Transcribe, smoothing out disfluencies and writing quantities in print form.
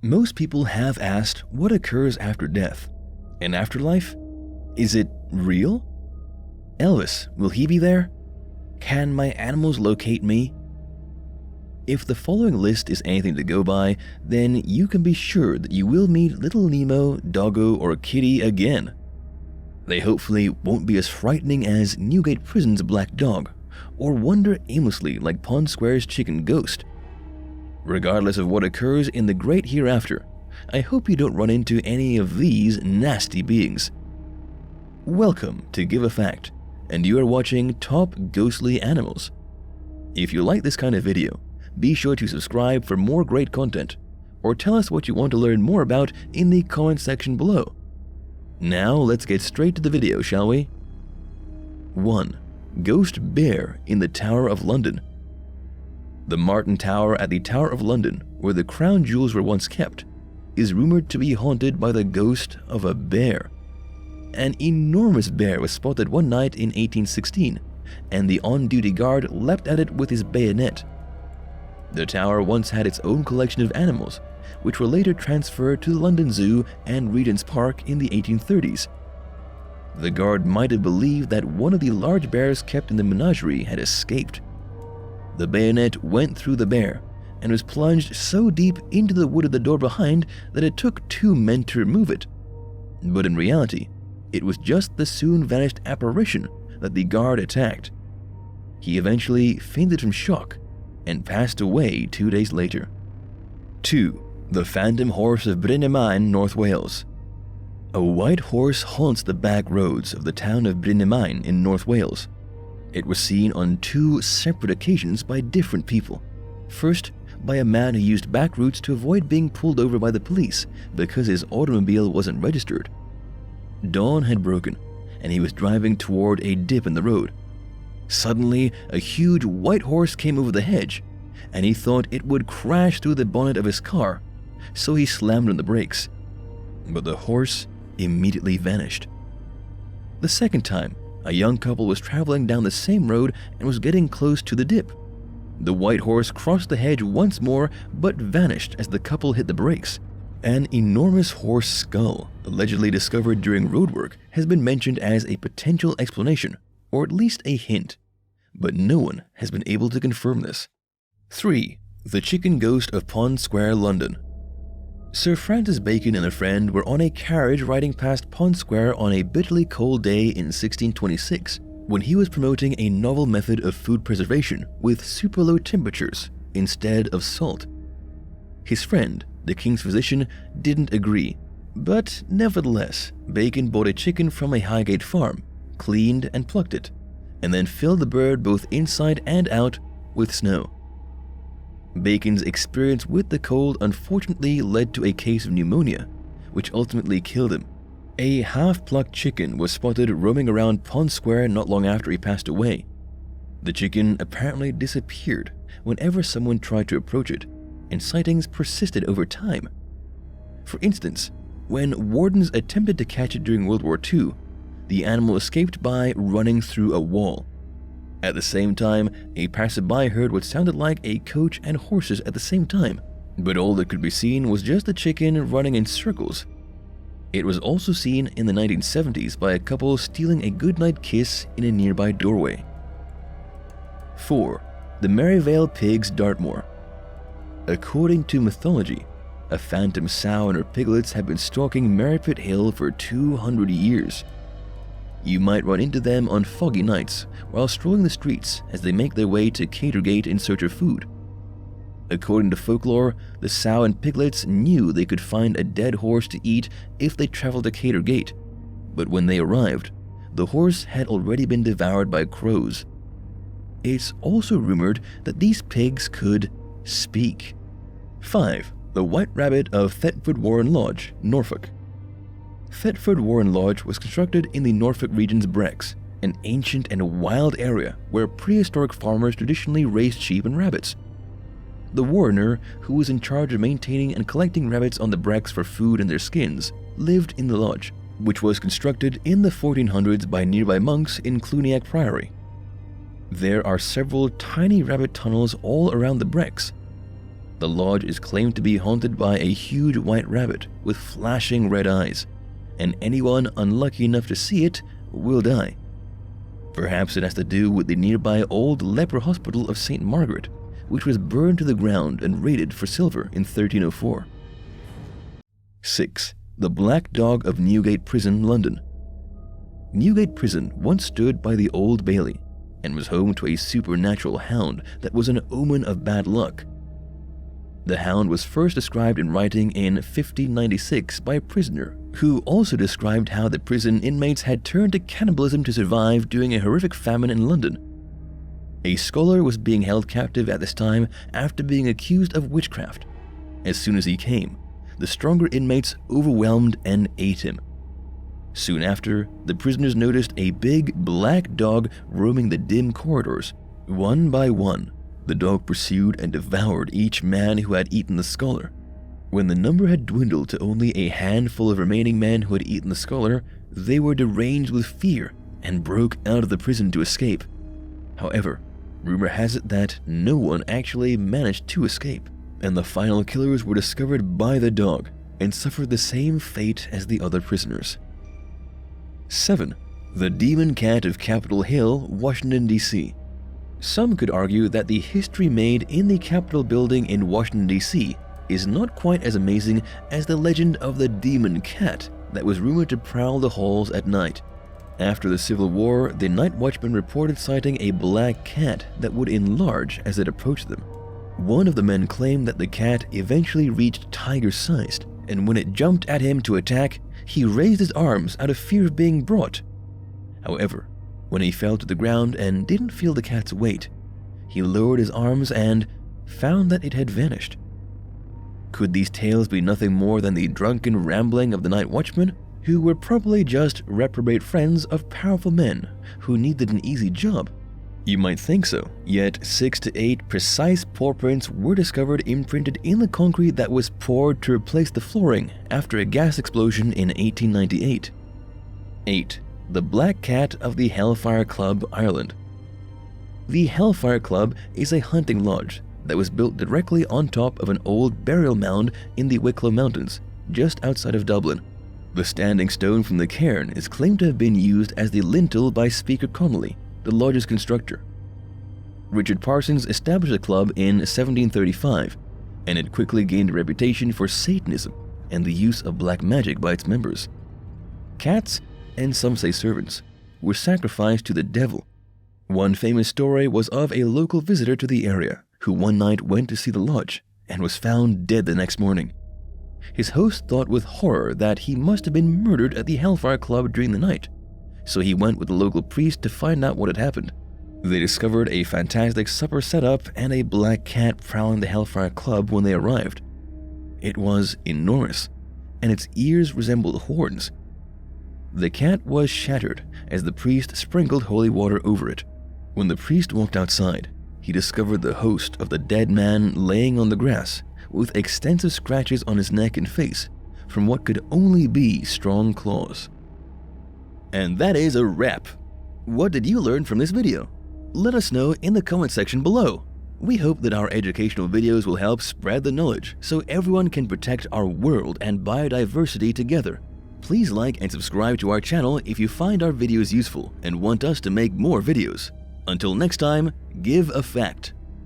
Most people have asked what occurs after death. An afterlife? Is it real? Elvis, will he be there? Can my animals locate me? If the following list is anything to go by, then you can be sure that you will meet little Nemo, Doggo, or Kitty again. They hopefully won't be as frightening as Newgate Prison's black dog, or wander aimlessly like Pond Square's chicken ghost. Regardless of what occurs in the Great Hereafter, I hope you don't run into any of these nasty beings. Welcome to Give a Fact, and you are watching Top Ghostly Animals. If you like this kind of video, be sure to subscribe for more great content, or tell us what you want to learn more about in the comment section below. Now let's get straight to the video, shall we? 1. Ghost Bear in the Tower of London. The Martin Tower at the Tower of London, where the crown jewels were once kept, is rumored to be haunted by the ghost of a bear. An enormous bear was spotted one night in 1816, and the on-duty guard leapt at it with his bayonet. The tower once had its own collection of animals, which were later transferred to the London Zoo and Regent's Park in the 1830s. The guard might have believed that one of the large bears kept in the menagerie had escaped. The bayonet went through the bear and was plunged so deep into the wood of the door behind that it took 2 men to remove it. But in reality, it was just the soon-vanished apparition that the guard attacked. He eventually fainted from shock and passed away 2 days later. 2. The Phantom Horse of Bryn-Y-Maen, North Wales. A white horse haunts the back roads of the town of Bryn-Y-Maen in North Wales. It was seen on 2 separate occasions by different people. First, by a man who used back routes to avoid being pulled over by the police because his automobile wasn't registered. Dawn had broken, and he was driving toward a dip in the road. Suddenly, a huge white horse came over the hedge, and he thought it would crash through the bonnet of his car, so he slammed on the brakes. But the horse immediately vanished. The second time, a young couple was traveling down the same road and was getting close to the dip. The white horse crossed the hedge once more, but vanished as the couple hit the brakes. An enormous horse skull, allegedly discovered during roadwork, has been mentioned as a potential explanation, or at least a hint, but no one has been able to confirm this. 3. The Chicken Ghost of Pond Square, London. Sir Francis Bacon and a friend were on a carriage riding past Pond Square on a bitterly cold day in 1626, when he was promoting a novel method of food preservation with super low temperatures instead of salt. His friend, the king's physician, didn't agree, but nevertheless, Bacon bought a chicken from a Highgate farm, cleaned and plucked it, and then filled the bird both inside and out with snow. Bacon's experience with the cold unfortunately led to a case of pneumonia, which ultimately killed him. A half-plucked chicken was spotted roaming around Pond Square not long after he passed away. The chicken apparently disappeared whenever someone tried to approach it, and sightings persisted over time. For instance, when wardens attempted to catch it during World War II, the animal escaped by running through a wall. At the same time, a passerby heard what sounded like a coach and horses at the same time, but all that could be seen was just the chicken running in circles. It was also seen in the 1970s by a couple stealing a goodnight kiss in a nearby doorway. 4. The Merrivale Pigs, Dartmoor. According to mythology, a phantom sow and her piglets have been stalking Merripit Hill for 200 years. You might run into them on foggy nights while strolling the streets as they make their way to Catergate in search of food. According to folklore, the sow and piglets knew they could find a dead horse to eat if they traveled to Catergate, but when they arrived, the horse had already been devoured by crows. It's also rumored that these pigs could speak. 5. The White Rabbit of Thetford Warren Lodge, Norfolk. Thetford Warren Lodge was constructed in the Norfolk region's Brecks, an ancient and wild area where prehistoric farmers traditionally raised sheep and rabbits. The warrener, who was in charge of maintaining and collecting rabbits on the Brecks for food and their skins, lived in the lodge, which was constructed in the 1400s by nearby monks in Cluniac Priory. There are several tiny rabbit tunnels all around the Brecks. The lodge is claimed to be haunted by a huge white rabbit with flashing red eyes, and anyone unlucky enough to see it will die. Perhaps it has to do with the nearby old leper hospital of St. Margaret, which was burned to the ground and raided for silver in 1304. 6. The Black Dog of Newgate Prison, London. Newgate Prison once stood by the Old Bailey and was home to a supernatural hound that was an omen of bad luck. The hound was first described in writing in 1596 by a prisoner who also described how the prison inmates had turned to cannibalism to survive during a horrific famine in London. A scholar was being held captive at this time after being accused of witchcraft. As soon as he came, the stronger inmates overwhelmed and ate him. Soon after, the prisoners noticed a big black dog roaming the dim corridors. One by one, the dog pursued and devoured each man who had eaten the scholar. When the number had dwindled to only a handful of remaining men who had eaten the scholar, they were deranged with fear and broke out of the prison to escape. However, rumor has it that no one actually managed to escape, and the final killers were discovered by the dog and suffered the same fate as the other prisoners. 7. The Demon Cat of Capitol Hill, Washington, D.C. Some could argue that the history made in the Capitol building in Washington, D.C. is not quite as amazing as the legend of the Demon Cat that was rumored to prowl the halls at night. After the Civil War, the night watchman reported sighting a black cat that would enlarge as it approached them. One of the men claimed that the cat eventually reached tiger-sized, and when it jumped at him to attack, he raised his arms out of fear of being brought. However, when he fell to the ground and didn't feel the cat's weight, he lowered his arms and found that it had vanished. Could these tales be nothing more than the drunken rambling of the night watchmen, who were probably just reprobate friends of powerful men who needed an easy job? You might think so, yet 6 to 8 precise paw prints were discovered imprinted in the concrete that was poured to replace the flooring after a gas explosion in 1898. 8. The Black Cat of the Hellfire Club, Ireland. The Hellfire Club is a hunting lodge that was built directly on top of an old burial mound in the Wicklow Mountains, just outside of Dublin. The standing stone from the cairn is claimed to have been used as the lintel by Speaker Connolly, the lodge's constructor. Richard Parsons established the club in 1735, and it quickly gained a reputation for Satanism and the use of black magic by its members. Cats, and some say servants, were sacrificed to the devil. One famous story was of a local visitor to the area who one night went to see the lodge and was found dead the next morning. His host thought with horror that he must have been murdered at the Hellfire Club during the night, so he went with the local priest to find out what had happened. They discovered a fantastic supper setup and a black cat prowling the Hellfire Club when they arrived. It was enormous, and its ears resembled horns. The cat was shattered as the priest sprinkled holy water over it. When the priest walked outside, he discovered the host of the dead man laying on the grass with extensive scratches on his neck and face from what could only be strong claws. And that is a wrap. What did you learn from this video? Let us know in the comment section below. We hope that our educational videos will help spread the knowledge so everyone can protect our world and biodiversity together. Please like and subscribe to our channel if you find our videos useful and want us to make more videos. Until next time, give a fact.